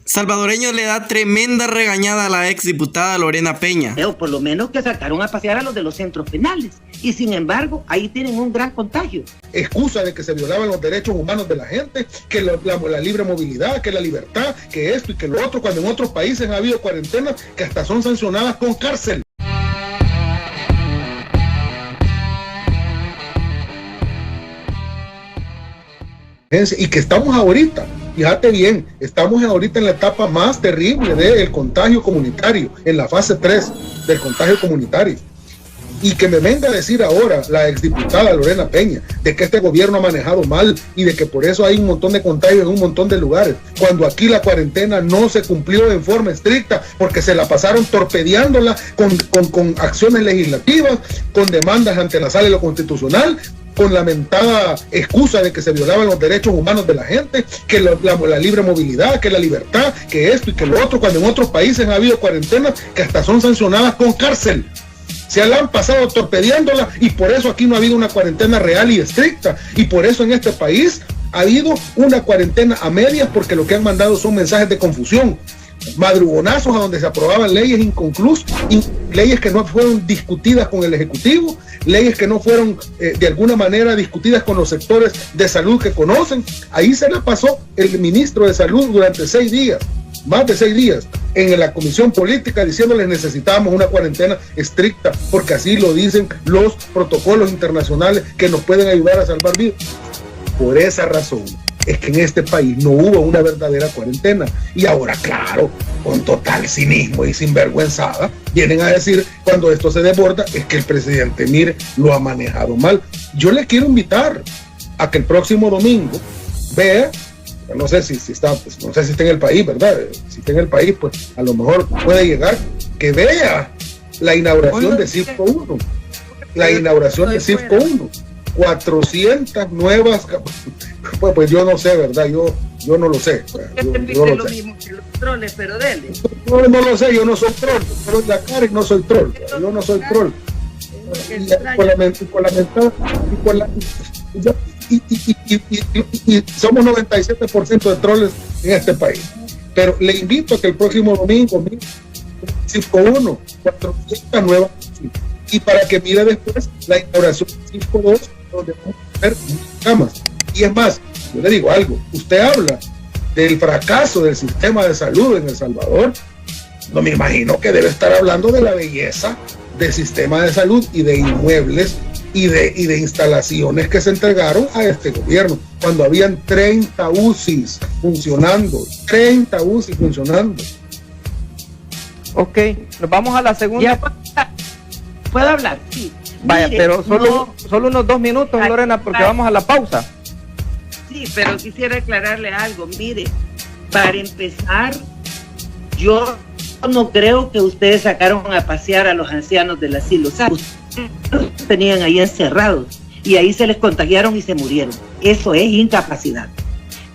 Salvadoreño le da tremenda regañada a la exdiputada Lorena Peña. O por lo menos que sacaron a pasear a los de los centros penales. Y sin embargo, ahí tienen un gran contagio. Excusa de que se violaban los derechos humanos de la gente, que la libre movilidad, que la libertad, que esto y que lo otro, cuando en otros países ha habido cuarentenas que hasta son sancionadas con cárcel. Y que estamos ahorita, fíjate bien, estamos ahorita en la etapa más terrible del contagio comunitario, en la fase 3 del contagio comunitario. Y que me venga a decir ahora la exdiputada Lorena Peña de que este gobierno ha manejado mal y de que por eso hay un montón de contagios en un montón de lugares, cuando aquí la cuarentena no se cumplió en forma estricta porque se la pasaron torpedeándola con acciones legislativas, con demandas ante la Sala de lo Constitucional, con lamentada excusa de que se violaban los derechos humanos de la gente, que la libre movilidad, que la libertad, que esto y que lo otro, cuando en otros países ha habido cuarentenas que hasta son sancionadas con cárcel. Se la han pasado torpedeándola y por eso aquí no ha habido una cuarentena real y estricta. Y por eso en este país ha habido una cuarentena a medias, porque lo que han mandado son mensajes de confusión, madrugonazos a donde se aprobaban leyes inconclusas, leyes que no fueron discutidas con el Ejecutivo, leyes que no fueron de alguna manera discutidas con los sectores de salud que conocen. Ahí se la pasó el ministro de Salud durante 6 días, más de 6 días, en la comisión política diciéndoles necesitamos una cuarentena estricta, porque así lo dicen los protocolos internacionales que nos pueden ayudar a salvar vidas. Por esa razón es que en este país no hubo una verdadera cuarentena. Y ahora, claro, con total cinismo y sinvergüenzada, vienen a decir, cuando esto se desborda, es que el presidente, mire, lo ha manejado mal. Yo le quiero invitar a que el próximo domingo vea, no sé si está, pues, no sé si está en el país, ¿verdad? Si está en el país, pues a lo mejor puede llegar, que vea la inauguración de Cifco 1. La inauguración de Cifco 1. 400 nuevas, pues yo no sé, ¿verdad? Yo no lo sé. Yo no lo mismo que los troles, pero dele. No lo sé, yo no soy troll. Pero la cara no soy troll. Yo no soy troll. Y somos 97% de troles en este país. Pero le invito a que el próximo domingo mire Cifco 1, 400 nuevas, y para que mire después la inauguración de Cifco 2, donde vamos a ver camas. Y es más, yo le digo algo, usted habla del fracaso del sistema de salud en El Salvador, no me imagino que debe estar hablando de la belleza del sistema de salud y de inmuebles y de instalaciones que se entregaron a este gobierno, cuando habían 30 UCIs funcionando, 30 UCIs funcionando. Ok, nos vamos a la segunda. ¿Puedo hablar? Sí. Vaya, mire, pero solo unos 2 minutos, Lorena, porque vamos a la pausa. Sí, pero quisiera aclararle algo. Mire, para empezar, yo no creo que ustedes sacaron a pasear a los ancianos del asilo. Ustedes los tenían ahí encerrados y ahí se les contagiaron y se murieron. Eso es incapacidad.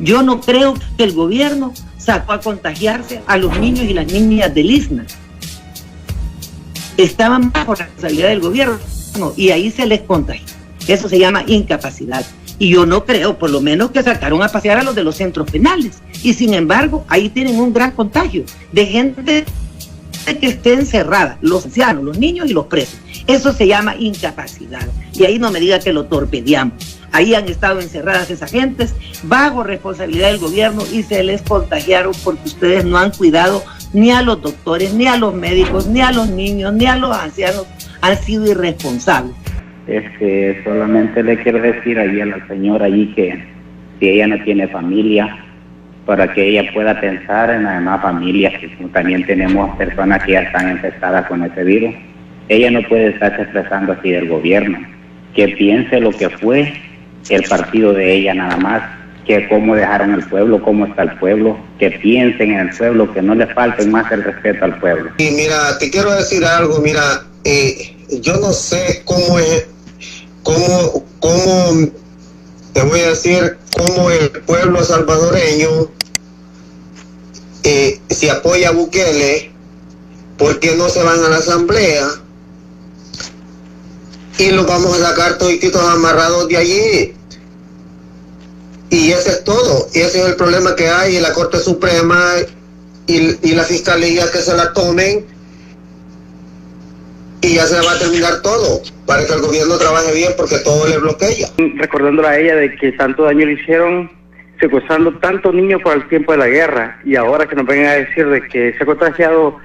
Yo no creo que el gobierno sacó a contagiarse a los niños y las niñas del ISNA. Estaban bajo la responsabilidad del gobierno y ahí se les contagió. Eso se llama incapacidad. Y yo no creo, por lo menos, que sacaron a pasear a los de los centros penales. Y sin embargo, ahí tienen un gran contagio de gente que esté encerrada, los ancianos, los niños y los presos. Eso se llama incapacidad. Y ahí no me diga que lo torpedeamos. Ahí han estado encerradas esas gentes bajo responsabilidad del gobierno y se les contagiaron porque ustedes no han cuidado ni a los doctores, ni a los médicos, ni a los niños, ni a los ancianos. Han sido irresponsables. Solamente le quiero decir allí a la señora allí que si ella no tiene familia, para que ella pueda pensar en las demás familias, que también tenemos personas que ya están infectadas con ese virus. Ella no puede estarse expresando así del gobierno, que piense lo que fue el partido de ella nada más, que cómo dejaron el pueblo, cómo está el pueblo, que piensen en el pueblo, que no le falten más el respeto al pueblo. Y mira, te quiero decir algo, mira, yo no sé cómo es, cómo te voy a decir, cómo el pueblo salvadoreño si apoya a Bukele, porque no se van a la asamblea y los vamos a sacar toditos amarrados de allí. Y ese es todo, y ese es el problema que hay en la Corte Suprema y la fiscalía que se la tomen y ya se va a terminar todo para que el gobierno trabaje bien porque todo le bloquea. Recordándole a ella de que tanto daño le hicieron secuestrando tantos niños por el tiempo de la guerra y ahora que nos vengan a decir de que se ha contagiado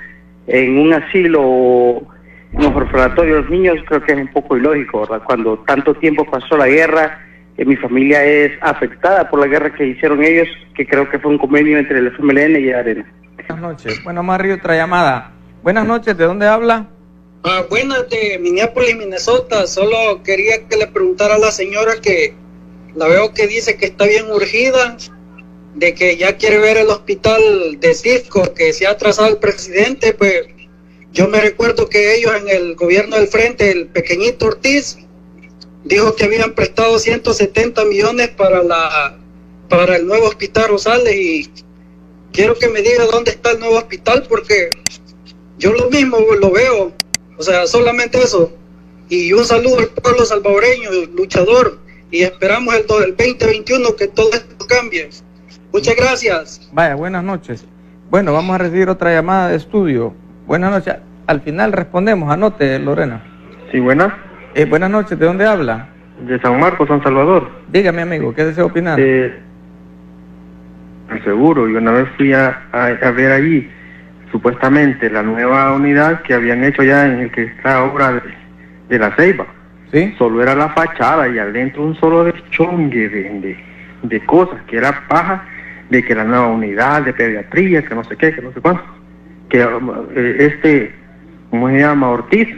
en un asilo o en un orfanatorio de los niños, creo que es un poco ilógico, ¿verdad? Cuando tanto tiempo pasó la guerra, mi familia es afectada por la guerra que hicieron ellos, que creo que fue un convenio entre el FMLN y Arena. Buenas noches. Bueno, Mario, otra llamada. Buenas noches, ¿de dónde habla? Buenas, de Minneapolis, Minnesota. Solo quería que le preguntara a la señora que la veo que dice que está bien urgida, de que ya quiere ver el hospital de Cisco, que se ha atrasado el presidente. Pues yo me recuerdo que ellos en el gobierno del frente, el pequeñito Ortiz, dijo que habían prestado 170 millones para el nuevo hospital Rosales, y quiero que me diga dónde está el nuevo hospital, porque yo lo mismo lo veo. O sea, solamente eso. Y un saludo al pueblo salvadoreño, luchador. Y esperamos el 2021 que todo esto cambie. Muchas gracias. Vaya, buenas noches. Bueno, vamos a recibir otra llamada de estudio. Buenas noches. Al final respondemos. Anote, Lorena. Sí, buenas. Buenas noches. ¿De dónde habla? De San Marcos, San Salvador. Dígame, amigo, ¿qué desea opinar? Seguro, yo una vez fui a ver allí supuestamente la nueva unidad que habían hecho ya en el que está obra de la Ceiba. ¿Sí? Solo era la fachada y adentro un solo deschongue de cosas, que era paja, de que la nueva unidad de pediatría, que no sé qué, que no sé cuánto, que ¿cómo se llama? Ortiz,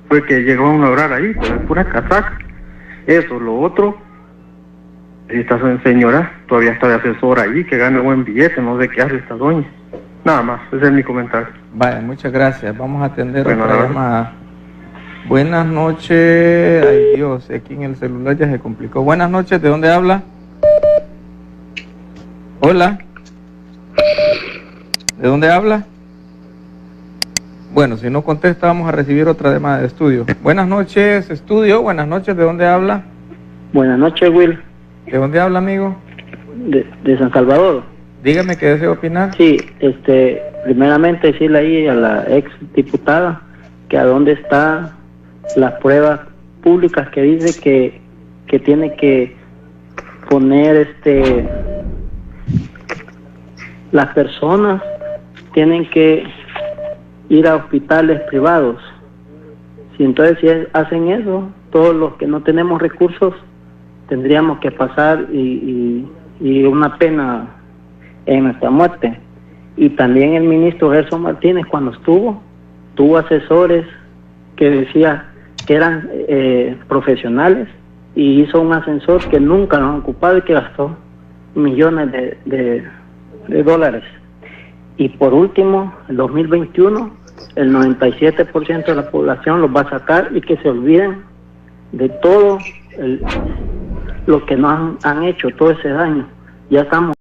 fue que llegó a inaugurar ahí, pero es pura casaca. Eso, lo otro, esta señora todavía está de asesora allí, que gana buen billete, no sé qué hace esta doña. Nada más, ese es mi comentario. Vaya, muchas gracias. Vamos a atender otra llamada. Buenas noches. Ay Dios, aquí en el celular ya se complicó. Buenas noches, ¿de dónde habla? Hola. ¿De dónde habla? Bueno, si no contesta vamos a recibir otra llamada de estudio. Buenas noches, estudio. Buenas noches, ¿de dónde habla? Buenas noches, Will. ¿De dónde habla, amigo? De San Salvador. Dígame qué desea opinar. Sí, primeramente decirle ahí a la ex diputada que a dónde están las pruebas públicas que dice que tiene que poner las personas tienen que ir a hospitales privados. Si hacen eso, todos los que no tenemos recursos tendríamos que pasar y una pena en nuestra muerte. Y también el ministro Gerson Martínez, cuando tuvo asesores que decía que eran profesionales, y hizo un ascensor que nunca lo han ocupado y que gastó millones de dólares. Y por último, el 2021, el 97% de la población los va a sacar y que se olviden de todo lo que nos han hecho, todo ese daño. Ya estamos